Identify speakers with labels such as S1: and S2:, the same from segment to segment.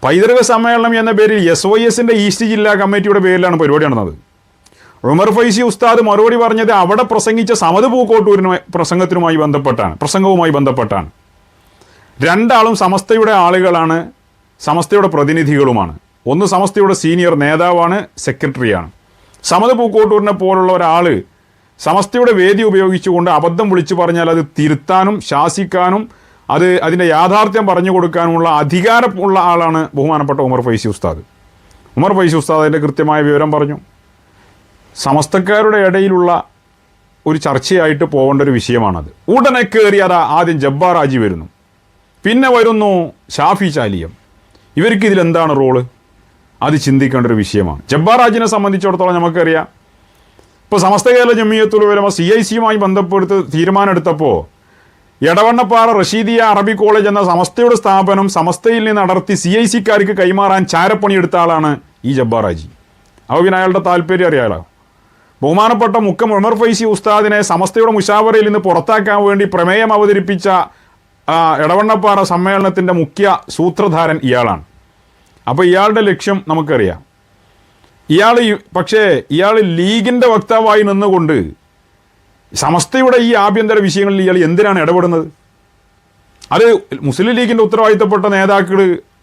S1: പൈതൃക സമ്മേളനം എന്ന പേരിൽ SYSന്റെ ഈസ്റ്റ് ജില്ലാ കമ്മിറ്റിയുടെ പേരിലാണ് പരിപാടി നടന്നത്. ഉമർ ഫൈസി ഉസ്താദ് മറുപടി പറഞ്ഞത് അവിടെ പ്രസംഗിച്ച സമദ് പൂക്കോട്ടൂരിനുമായി പ്രസംഗവുമായി ബന്ധപ്പെട്ടാണ്. രണ്ടാളും സമസ്തയുടെ ആളുകളാണ്, സമസ്തയുടെ പ്രതിനിധികളുമാണ്. ഒന്ന് സമസ്തയുടെ സീനിയർ നേതാവാണ്, സെക്രട്ടറിയാണ്. സമദ് പൂക്കോട്ടൂരിനെ പോലുള്ള ഒരാൾ സമസ്തയുടെ വേദി ഉപയോഗിച്ചുകൊണ്ട് അബദ്ധം വിളിച്ചു പറഞ്ഞാൽ അത് തിരുത്താനും ശാസിക്കാനും അതിൻ്റെ യാഥാർത്ഥ്യം പറഞ്ഞു കൊടുക്കാനുമുള്ള അധികാരമുള്ള ആളാണ് ബഹുമാനപ്പെട്ട ഉമർ ഫൈസി ഉസ്താദ്. ഉമർ ഫൈസി ഉസ്താദ് അതിൻ്റെ കൃത്യമായ വിവരം പറഞ്ഞു. സമസ്തക്കാരുടെ ഇടയിലുള്ള ഒരു ചർച്ചയായിട്ട് പോകേണ്ട ഒരു വിഷയമാണത്. ഉടനെ കയറിയതാ ആദ്യം ജബ്ബാർ ഹാജി വരുന്നു, പിന്നെ വരുന്നു ഷാഫി ചാലിയം. ഇവർക്ക് ഇതിലെന്താണ് റോള്? അത് ചിന്തിക്കേണ്ട ഒരു വിഷയമാണ്. ജബ്ബാർ ഹാജിനെ സംബന്ധിച്ചിടത്തോളം നമുക്കറിയാം, ഇപ്പോൾ സമസ്ത കേരള ജമിയത്തുൽ ഉലമ CIC-യുമായി ബന്ധപ്പെടുത്ത് തീരുമാനമെടുത്തപ്പോൾ എടവണ്ണപ്പാറ റഷീദിയ അറബി കോളേജ് എന്ന സമസ്തയുടെ സ്ഥാപനം സമസ്തയിൽ നിന്ന് അടർത്തി CIC-ക്കാർക്ക് കൈമാറാൻ ചാരപ്പണിയെടുത്ത ആളാണ് ഈ ജബ്ബാർ ഹാജി. അപ്പോൾ പിന്നെ അയാളുടെ താല്പര്യം അറിയാലോ. ബഹുമാനപ്പെട്ട മുക്കം ഉമർ ഫൈസി ഉസ്താദിനെ സമസ്തയുടെ മുശാവറയിൽ നിന്ന് പുറത്താക്കാൻ വേണ്ടി പ്രമേയം അവതരിപ്പിച്ച എടവണ്ണപ്പാറ സമ്മേളനത്തിൻ്റെ മുഖ്യ സൂത്രധാരൻ ഇയാളാണ്. അപ്പോൾ ഇയാളുടെ ലക്ഷ്യം നമുക്കറിയാം. ഇയാൾ ലീഗിൻ്റെ വക്താവായി നിന്നുകൊണ്ട് സമസ്തയുടെ ഈ ആഭ്യന്തര വിഷയങ്ങളിൽ ഇയാൾ എന്തിനാണ് ഇടപെടുന്നത്? അത് മുസ്ലിം ലീഗിൻ്റെ ഉത്തരവാദിത്തപ്പെട്ട നേതാക്കൾ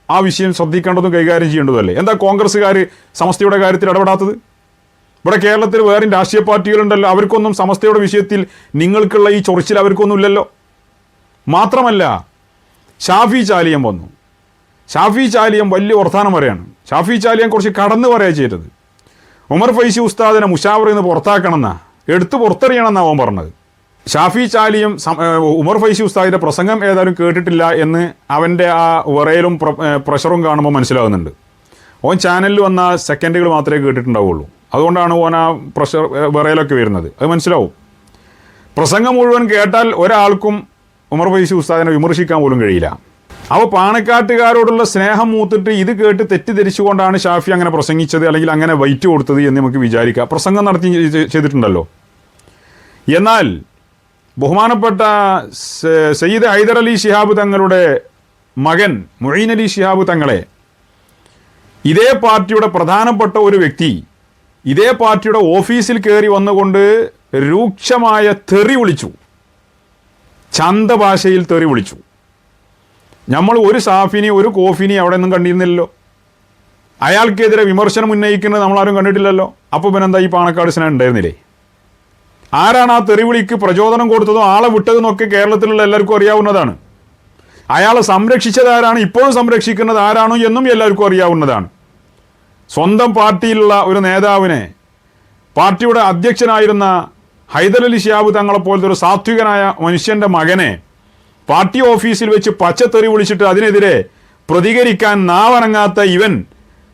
S1: ആ വിഷയം ശ്രദ്ധിക്കേണ്ടതും കൈകാര്യം ചെയ്യേണ്ടതല്ലേ? എന്താ കോൺഗ്രസ്സുകാർ സമസ്തയുടെ കാര്യത്തിൽ ഇടപെടാത്തത്? ഇവിടെ കേരളത്തിൽ വേറെ രാഷ്ട്രീയ പാർട്ടികളുണ്ടല്ലോ, അവർക്കൊന്നും സമസ്തയുടെ വിഷയത്തിൽ നിങ്ങൾക്കുള്ള ഈ ചൊറിച്ചിൽ അവർക്കൊന്നും ഇല്ലല്ലോ. മാത്രമല്ല ഷാഫി ചാലിയം വന്നു. ഷാഫി ചാലിയം വലിയ വർത്താനം പറയാണ്. ഷാഫി ചാലിയം കുറച്ച് കടന്നു പറയുക ചെയ്തത്. ഉമർ ഫൈസി ഉസ്താദിനെ മുശാവറയിൽ നിന്ന് പുറത്താക്കണമെന്നാ, എടുത്ത് പുറത്തെറിയണമെന്നാണ് അവൻ പറഞ്ഞത്. ഷാഫി ചാലിയം ഉമർ ഫൈസി ഉസ്താദിൻ്റെ പ്രസംഗം ഏതായാലും കേട്ടിട്ടില്ല എന്ന് അവൻ്റെ ആ വിറയലും പ്രഷറും കാണുമ്പോൾ മനസ്സിലാകുന്നുണ്ട്. ഓൻ ചാനലിൽ വന്ന സെക്കൻഡുകൾ മാത്രമേ കേട്ടിട്ടുണ്ടാവുള്ളൂ. അതുകൊണ്ടാണ് ഓൻ ആ പ്രഷർ വിറയലൊക്കെ വരുന്നത്. അത് മനസ്സിലാവും. പ്രസംഗം മുഴുവൻ കേട്ടാൽ ഒരാൾക്കും ഉമർ ഫൈസി ഉസ്താദിനെ വിമർശിക്കാൻ പോലും കഴിയില്ല. അപ്പോൾ പാണക്കാട്ടുകാരോടുള്ള സ്നേഹം മൂത്തിട്ട് ഇത് കേട്ട് തെറ്റിദ്ധരിച്ചുകൊണ്ടാണ് ഷാഫി അങ്ങനെ പ്രസംഗിച്ചത്, അല്ലെങ്കിൽ അങ്ങനെ വൈറ്റ് കൊടുത്തത് എന്ന് നമുക്ക് വിചാരിക്കാം. പ്രസംഗം നടത്തി ചെയ്തിട്ടുണ്ടല്ലോ. എന്നാൽ ബഹുമാനപ്പെട്ട സയ്യിദ് ഹൈദർ അലി ശിഹാബ് തങ്ങളുടെ മകൻ മുഈൻ അലി ശിഹാബ് തങ്ങളെ ഇതേ പാർട്ടിയുടെ പ്രധാനപ്പെട്ട ഒരു വ്യക്തി ഇതേ പാർട്ടിയുടെ ഓഫീസിൽ കയറി വന്നുകൊണ്ട് രൂക്ഷമായ തെറി വിളിച്ചു, ചന്തഭാഷയിൽ തെറി വിളിച്ചു. നമ്മൾ ഒരു സാഫിനി ഒരു കോഫിനി അവിടെ ഒന്നും കണ്ടിരുന്നില്ലല്ലോ. അയാൾക്കെതിരെ വിമർശനം ഉന്നയിക്കുന്നത് നമ്മളാരും കണ്ടിട്ടില്ലല്ലോ. അപ്പോൾ പിന്നെന്താ ഈ പാണക്കാട് സ്നേഹം ഉണ്ടായിരുന്നില്ലേ? ആരാണ് ആ തെറിവിളിക്ക് പ്രചോദനം കൊടുത്തതും ആളെ വിട്ടതെന്നൊക്കെ കേരളത്തിലുള്ള എല്ലാവർക്കും അറിയാവുന്നതാണ്. അയാളെ സംരക്ഷിച്ചതാരാണ്, ഇപ്പോഴും സംരക്ഷിക്കുന്നത് ആരാണോ എന്നും എല്ലാവർക്കും അറിയാവുന്നതാണ്. സ്വന്തം പാർട്ടിയിലുള്ള ഒരു നേതാവിനെ, പാർട്ടിയുടെ അധ്യക്ഷനായിരുന്ന ഹൈദർ അലി ശിഹാബ് തങ്ങളെപ്പോലത്തെ ഒരു സാത്വികനായ മനുഷ്യൻ്റെ മകനെ പാർട്ടി ഓഫീസിൽ വെച്ച് പച്ചത്തെറി വിളിച്ചിട്ട് അതിനെതിരെ പ്രതികരിക്കാൻ നാവനങ്ങാത്ത ഇവൻ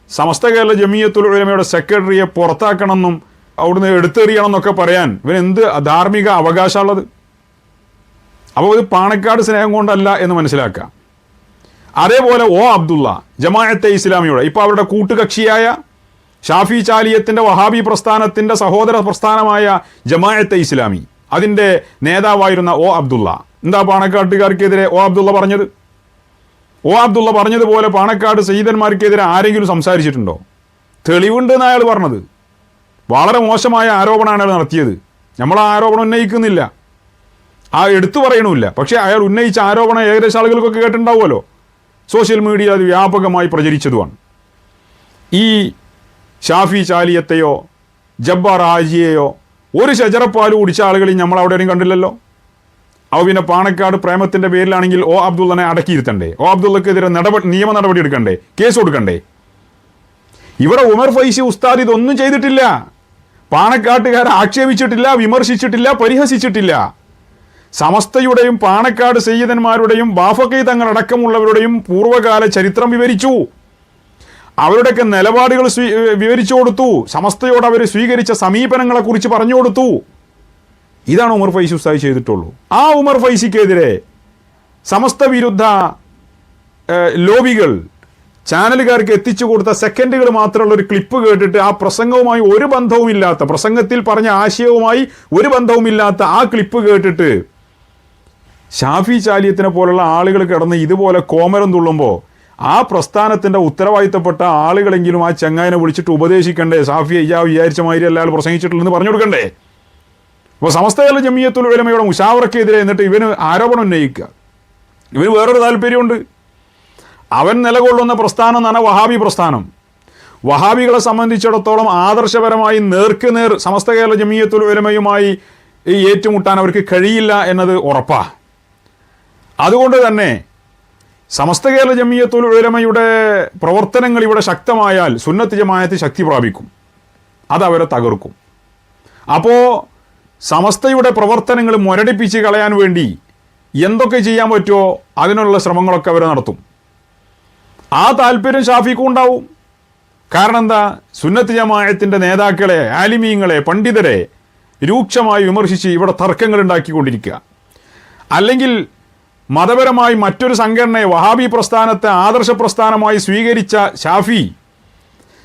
S1: സമസ്ത കേരള ജമിയത്തുൽ ഉലമയുടെ സെക്രട്ടറിയെ പുറത്താക്കണമെന്നും അവിടുന്ന് എടുത്തെറിയണം എന്നൊക്കെ പറയാൻ ഇവൻ എന്ത് ധാർമ്മിക അവകാശമുള്ളത്? അപ്പോൾ ഇത് പാണക്കാട് സ്നേഹം കൊണ്ടല്ല എന്ന് മനസ്സിലാക്കാം. അതേപോലെ അബ്ദുള്ള ജമാഅത്തെ ഇസ്ലാമിയുടെ ഇപ്പോൾ അവരുടെ കൂട്ടുകക്ഷിയായ ഷാഫി ചാലിയത്തിൻ്റെ വഹാബി പ്രസ്ഥാനത്തിൻ്റെ സഹോദര പ്രസ്ഥാനമായ ജമാഅത്തെ ഇസ്ലാമി, അതിൻ്റെ നേതാവായിരുന്ന അബ്ദുള്ള എന്താ പാണക്കാട്ടുകാർക്കെതിരെ അബ്ദുള്ള പറഞ്ഞത്? അബ്ദുള്ള പറഞ്ഞതുപോലെ പാണക്കാട് സയ്യിദന്മാർക്കെതിരെ ആരെങ്കിലും സംസാരിച്ചിട്ടുണ്ടോ? തെളിവുണ്ടെന്ന് അയാൾ പറഞ്ഞത്. വളരെ മോശമായ ആരോപണമാണ് അയാൾ നടത്തിയത്. നമ്മൾ ആ ആരോപണം ഉന്നയിക്കുന്നില്ല, എടുത്തു പറയണമില്ല. പക്ഷേ അയാൾ ഉന്നയിച്ച ആരോപണം ഏകദേശം ആളുകൾക്കൊക്കെ കേട്ടിട്ടുണ്ടാവുമല്ലോ. സോഷ്യൽ മീഡിയ അത് വ്യാപകമായി പ്രചരിച്ചതുമാണ്. ഈ ഷാഫി ചാലിയത്തെയോ ജബ്ബാർ ഹാജിയെയോ ഒരു ഷജറപ്പാൽ കുടിച്ച ആളുകളെയും നമ്മൾ അവിടെ കണ്ടില്ലല്ലോ. അപ്പോൾ പിന്നെ പാണക്കാട് പ്രേമത്തിൻ്റെ പേരിലാണെങ്കിൽ അബ്ദുള്ളനെ അടക്കിയിരുത്തണ്ടേ? അബ്ദുള്ളക്കെതിരെ നിയമ നടപടി എടുക്കണ്ടേ? കേസ് കൊടുക്കണ്ടേ? ഇവിടെ ഉമർ ഫൈസി ഉസ്താദ് ഇതൊന്നും ചെയ്തിട്ടില്ല. പാണക്കാട്ടുകാരെ ആക്ഷേപിച്ചിട്ടില്ല, വിമർശിച്ചിട്ടില്ല, പരിഹസിച്ചിട്ടില്ല. സമസ്തയുടെയും പാണക്കാട് സയ്യിദന്മാരുടെയും ബാഫക്കൈ തങ്ങളടക്കമുള്ളവരുടെയും പൂർവ്വകാല ചരിത്രം വിവരിച്ചു. അവരുടെയൊക്കെ നിലപാടുകൾ വിവരിച്ചു കൊടുത്തു. സമസ്തയോട് അവർ സ്വീകരിച്ച സമീപനങ്ങളെക്കുറിച്ച് പറഞ്ഞു കൊടുത്തു. ഇതാണ് ഉമർ ഫൈസി ഉസ്താദ് ചെയ്തിട്ടുള്ളൂ. ആ ഉമർ ഫൈസിക്കെതിരെ സമസ്ത വിരുദ്ധ ലോബികൾ ചാനലുകാർക്ക് എത്തിച്ചു കൊടുത്ത സെക്കൻഡുകൾ മാത്രമുള്ള ഒരു ക്ലിപ്പ് കേട്ടിട്ട് ആ പ്രസംഗവുമായി ഒരു ബന്ധവുമില്ലാത്ത, പ്രസംഗത്തിൽ പറഞ്ഞ ആശയവുമായി ഒരു ബന്ധവുമില്ലാത്ത ആ ക്ലിപ്പ് കേട്ടിട്ട് ഷാഫി ചാലിയത്തിനെ പോലുള്ള ആളുകൾ കിടന്ന് ഇതുപോലെ കോമരം തുള്ളുമ്പോൾ ആ പ്രസ്ഥാനത്തിൻ്റെ ഉത്തരവാദിത്തപ്പെട്ട ആളുകളെങ്കിലും ആ ചങ്ങായിനെ വിളിച്ചിട്ട് ഉപദേശിക്കണ്ടേ? സാഫി ഇജാ വിചാരിച്ച മാതിരി അല്ലാതെ പ്രസംഗിച്ചിട്ടുള്ളതെന്ന് പറഞ്ഞു കൊടുക്കണ്ടേ? അപ്പോൾ സമസ്ത കേരള ജമിയത്തുൽ ഉലമയുടെ മുശാവറക്കെതിരെ എന്നിട്ട് ഇവന് ആരോപണം ഉന്നയിക്കുക. ഇവന് വേറൊരു താല്പര്യമുണ്ട്. അവൻ നിലകൊള്ളുന്ന പ്രസ്ഥാനം എന്ന് പറഞ്ഞാൽ വഹാബി പ്രസ്ഥാനം. വഹാബികളെ സംബന്ധിച്ചിടത്തോളം ആദർശപരമായി നേർക്കുനേർ സമസ്ത കേരള ജമിയത്തുൽ ഉലമയുമായി ഏറ്റുമുട്ടാൻ അവർക്ക് കഴിയില്ല എന്നത് ഉറപ്പാണ്. അതുകൊണ്ട് തന്നെ സമസ്ത കേരള ജമിയത്തുൽ ഉലമയുടെ പ്രവർത്തനങ്ങൾ ഇവിടെ ശക്തമായാൽ സുന്നത്ത് ജമാഅത്ത് ശക്തി പ്രാപിക്കും, അതവരെ തകർക്കും. അപ്പോൾ സമസ്തയുടെ പ്രവർത്തനങ്ങൾ മുരടിപ്പിച്ച് കളയാൻ വേണ്ടി എന്തൊക്കെ ചെയ്യാൻ പറ്റുമോ അതിനുള്ള ശ്രമങ്ങളൊക്കെ അവർ നടത്തും. ആ താല്പര്യം ഷാഫിക്കും ഉണ്ടാവും. കാരണം എന്താ? സുന്നത്ത് ജമാഅത്തിൻ്റെ നേതാക്കളെ, ആലിമീങ്ങളെ, പണ്ഡിതരെ രൂക്ഷമായി വിമർശിച്ച് ഇവിടെ തർക്കങ്ങൾ ഉണ്ടാക്കിക്കൊണ്ടിരിക്കുക. അല്ലെങ്കിൽ മതപരമായി മറ്റൊരു സംഘടനയെ, വഹാബി പ്രസ്ഥാനത്തെ ആദർശ പ്രസ്ഥാനമായി സ്വീകരിച്ച ഷാഫി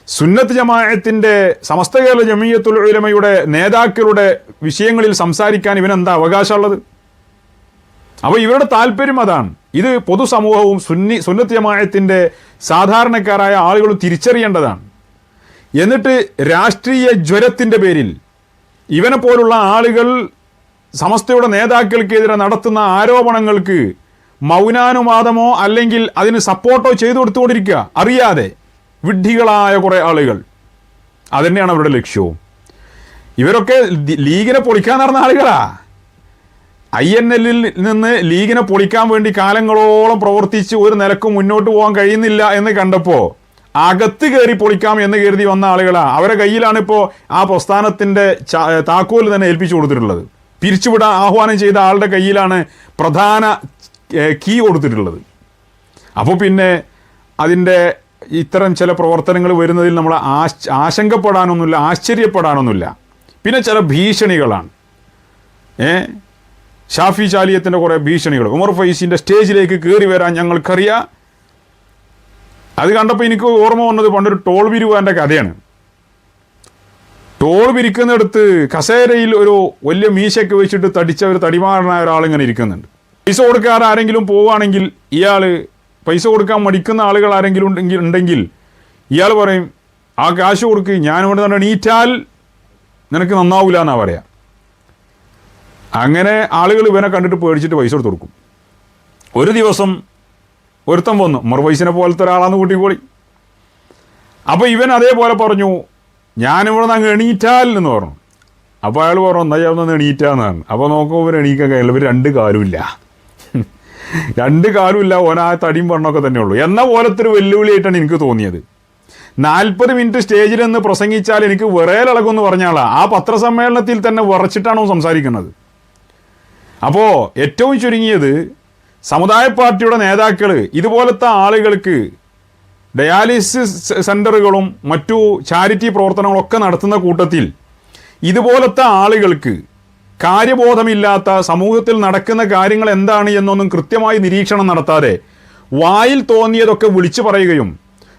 S1: സുന്നത്ത് ജമാഅത്തിൻ്റെ സമസ്ത കേരള ജമിയത്തുൽ ഉലമയുടെ നേതാക്കളുടെ വിഷയങ്ങളിൽ സംസാരിക്കാൻ ഇവനെന്താ അവകാശമുള്ളത്? അപ്പോൾ ഇവരുടെ താല്പര്യം അതാണ്. ഇത് പൊതുസമൂഹവും സുന്നത്ത് ജമാഅത്തിൻ്റെ സാധാരണക്കാരായ ആളുകളും തിരിച്ചറിയേണ്ടതാണ്. എന്നിട്ട് രാഷ്ട്രീയ ജ്വരത്തിൻ്റെ പേരിൽ ഇവനെ പോലുള്ള ആളുകൾ സമസ്തയുടെ നേതാക്കൾക്കെതിരെ നടത്തുന്ന ആരോപണങ്ങൾക്ക് മൗനാനുവാദമോ അല്ലെങ്കിൽ അതിന് സപ്പോർട്ടോ ചെയ്തു കൊടുത്തുകൊണ്ടിരിക്കുക, അറിയാതെ വിഡ്ഢികളായ കുറേ ആളുകൾ. അതുതന്നെയാണ് അവരുടെ ലക്ഷ്യവും. ഇവരൊക്കെ ലീഗിനെ പൊളിക്കാൻ നടന്ന ആളുകളാ. INL നിന്ന് ലീഗിനെ പൊളിക്കാൻ വേണ്ടി കാലങ്ങളോളം പ്രവർത്തിച്ച് ഒരു നിലക്കും മുന്നോട്ട് പോകാൻ കഴിയുന്നില്ല എന്ന് കണ്ടപ്പോൾ അകത്ത് കയറി പൊളിക്കാം എന്ന് കരുതി വന്ന ആളുകളാണ്. അവരെ കയ്യിലാണ് ഇപ്പോൾ ആ പ്രസ്ഥാനത്തിൻ്റെ താക്കോൽ തന്നെ ഏൽപ്പിച്ചു കൊടുത്തിട്ടുള്ളത്. പിരിച്ചുവിടാൻ ആഹ്വാനം ചെയ്ത ആളുടെ കയ്യിലാണ് പ്രധാന കീ കൊടുത്തിട്ടുള്ളത്. അപ്പോൾ പിന്നെ അതിൻ്റെ ഇത്തരം ചില പ്രവർത്തനങ്ങൾ വരുന്നതിൽ നമ്മൾ ആശങ്കപ്പെടാനൊന്നുമില്ല, ആശ്ചര്യപ്പെടാനൊന്നുമില്ല. പിന്നെ ചില ഭീഷണികളാണ്. ഷാഫി ചാലിയത്തിൻ്റെ കുറേ ഭീഷണികൾ. ഉമർ ഫൈസിൻ്റെ സ്റ്റേജിലേക്ക് കയറി വരാൻ ഞങ്ങൾക്കറിയാം. അത് കണ്ടപ്പോൾ എനിക്ക് ഓർമ്മ വന്നത് പണ്ടൊരു ടോൾ പിരിവാൻ്റെ കഥയാണ്. ടോൾ പിരിക്കുന്നിടത്ത് കസേരയിൽ ഒരു വലിയ മീശയൊക്കെ വെച്ചിട്ട് തടിച്ച ഒരു തടിമാറനായ ഒരാളിങ്ങനെ ഇരിക്കുന്നുണ്ട്. പൈസ കൊടുക്കാതെ ആരെങ്കിലും പോവുകയാണെങ്കിൽ ഇയാൾ, പൈസ കൊടുക്കാൻ മടിക്കുന്ന ആളുകൾ ആരെങ്കിലും ഉണ്ടെങ്കിൽ ഇയാൾ പറയും, ആ കാശ് കൊടുക്ക്, ഞാനിവിടെ നിന്ന് എണീറ്റാൽ നിനക്ക് നന്നാവില്ല എന്നാണ് പറയാം. അങ്ങനെ ആളുകൾ ഇവനെ കണ്ടിട്ട് പേടിച്ചിട്ട് പൈസ കൊടുത്ത് കൊടുക്കും. ഒരു ദിവസം ഒരുത്തം വന്നു, ഉമർ ഫൈസിനെ പോലത്തെ ഒരാളാന്ന് കൂട്ടിക്കോളി. അപ്പോൾ ഇവൻ അതേപോലെ പറഞ്ഞു, ഞാനിവിടെ നിന്ന് അങ്ങ് എണീറ്റാൽ എന്ന് പറഞ്ഞു. അപ്പോൾ അയാൾ പറഞ്ഞു, എന്നാ ഞാൻ ഒന്ന് എണീറ്റാന്നാണ്. അപ്പോൾ നോക്കുമ്പോൾ ഇവർ എണീക്കാൻ കഴിയില്ല, ഇവർ രണ്ട് കാലുമില്ല. ഓൻ ആ തടിയും പറഞ്ഞൊക്കെ തന്നെ ഉള്ളൂ. എന്ന പോലത്തെ ഒരു വെല്ലുവിളിയായിട്ടാണ് എനിക്ക് തോന്നിയത്. 40 മിനിറ്റ് സ്റ്റേജിൽ നിന്ന് പ്രസംഗിച്ചാൽ എനിക്ക് വിറയലിളകുമെന്ന് പറഞ്ഞാളാണ്. ആ പത്രസമ്മേളനത്തിൽ തന്നെ വിറച്ചിട്ടാണോ സംസാരിക്കുന്നത്? അപ്പോൾ ഏറ്റവും ചുരുങ്ങിയത് സമുദായ പാർട്ടിയുടെ നേതാക്കൾ ഇതുപോലത്തെ ആളുകൾക്ക് ഡയാലിസിസ് സെൻ്ററുകളും മറ്റു ചാരിറ്റി പ്രവർത്തനങ്ങളൊക്കെ നടത്തുന്ന കൂട്ടത്തിൽ ഇതുപോലത്തെ ആളുകൾക്ക് കാര്യബോധമില്ലാത്ത, സമൂഹത്തിൽ നടക്കുന്ന കാര്യങ്ങൾ എന്താണ് എന്നൊന്നും കൃത്യമായി നിരീക്ഷണം നടത്താതെ വായിൽ തോന്നിയതൊക്കെ വിളിച്ചു പറയുകയും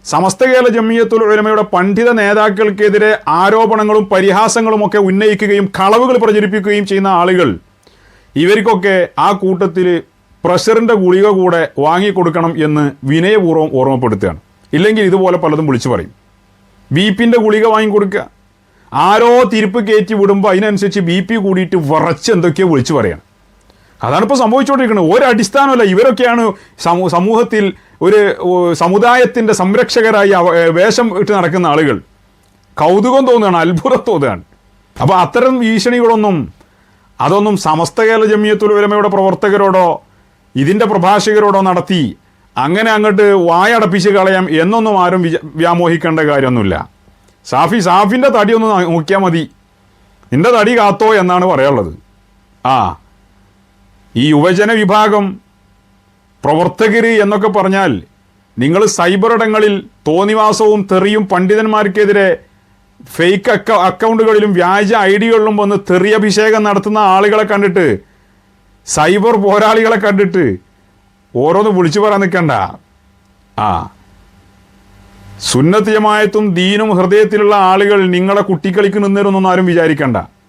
S1: സമസ്ത കേരള ജമിയത്തുൽ ഉലമയുടെ പണ്ഡിത നേതാക്കൾക്കെതിരെ ആരോപണങ്ങളും പരിഹാസങ്ങളും ഒക്കെ ഉന്നയിക്കുകയും കളവുകൾ പ്രചരിപ്പിക്കുകയും ചെയ്യുന്ന ആളുകൾ, ഇവർക്കൊക്കെ ആ കൂട്ടത്തിൽ പ്രഷറിൻ്റെ ഗുളിക കൂടെ വാങ്ങിക്കൊടുക്കണം എന്ന് വിനയപൂർവ്വം ഓർമ്മപ്പെടുത്തുകയാണ്. ഇല്ലെങ്കിൽ ഇതുപോലെ പലതും വിളിച്ചു പറയും. BP ഗുളിക വാങ്ങിക്കൊടുക്കുക, ആരോ തിരുപ്പ് കയറ്റി വിടുമ്പോൾ അതിനനുസരിച്ച് BP കൂടിയിട്ട് വിറച്ച് എന്തൊക്കെയോ വിളിച്ചു പറയണം. അതാണിപ്പോൾ സംഭവിച്ചുകൊണ്ടിരിക്കുന്നത്. ഒരടിസ്ഥാനമല്ല. ഇവരൊക്കെയാണ് സമൂഹത്തിൽ ഒരു സമുദായത്തിൻ്റെ സംരക്ഷകരായി വേഷം ഇട്ട് നടക്കുന്ന ആളുകൾ. കൗതുകം തോന്നുകയാണ്, അത്ഭുതം തോന്നുകയാണ്. അപ്പോൾ അത്തരം ഭീഷണികളൊന്നും അതൊന്നും സമസ്ത കേരള ജമിയത്തുൽ ഉലമയുടെ പ്രവർത്തകരോടോ ഇതിൻ്റെ പ്രഭാഷകരോടോ നടത്തി അങ്ങനെ അങ്ങോട്ട് വായടപ്പിച്ച് കളയാം എന്നൊന്നും ആരും വ്യാമോഹിക്കേണ്ട കാര്യമൊന്നുമില്ല. സാഫിൻ്റെ തടി ഒന്ന് നോക്കിയാൽ മതി, നിൻ്റെ തടി കാത്തോ എന്നാണ് പറയാനുള്ളത്. ഈ യുവജന വിഭാഗം പ്രവർത്തകർ എന്നൊക്കെ പറഞ്ഞാൽ നിങ്ങൾ സൈബർ ഇടങ്ങളിൽ തോന്നിവാസവും തെറിയും പണ്ഡിതന്മാർക്കെതിരെ ഫേക്ക് അക്കൗണ്ടുകളിലും വ്യാജ ഐഡികളിലും വന്ന് തെറിയഭിഷേകം നടത്തുന്ന ആളുകളെ കണ്ടിട്ട്, സൈബർ പോരാളികളെ കണ്ടിട്ട് ഓരോന്ന് വിളിച്ചു പറയാൻ നിൽക്കണ്ട. സുന്നത്ത് ജമാഅത്തും ദീനും ഹൃദയത്തിലുള്ള ആളുകൾ നിങ്ങളെ കുട്ടിക്കളിക്ക് നിന്നിരുന്നൊന്നും ആരും വിചാരിക്കണ്ട.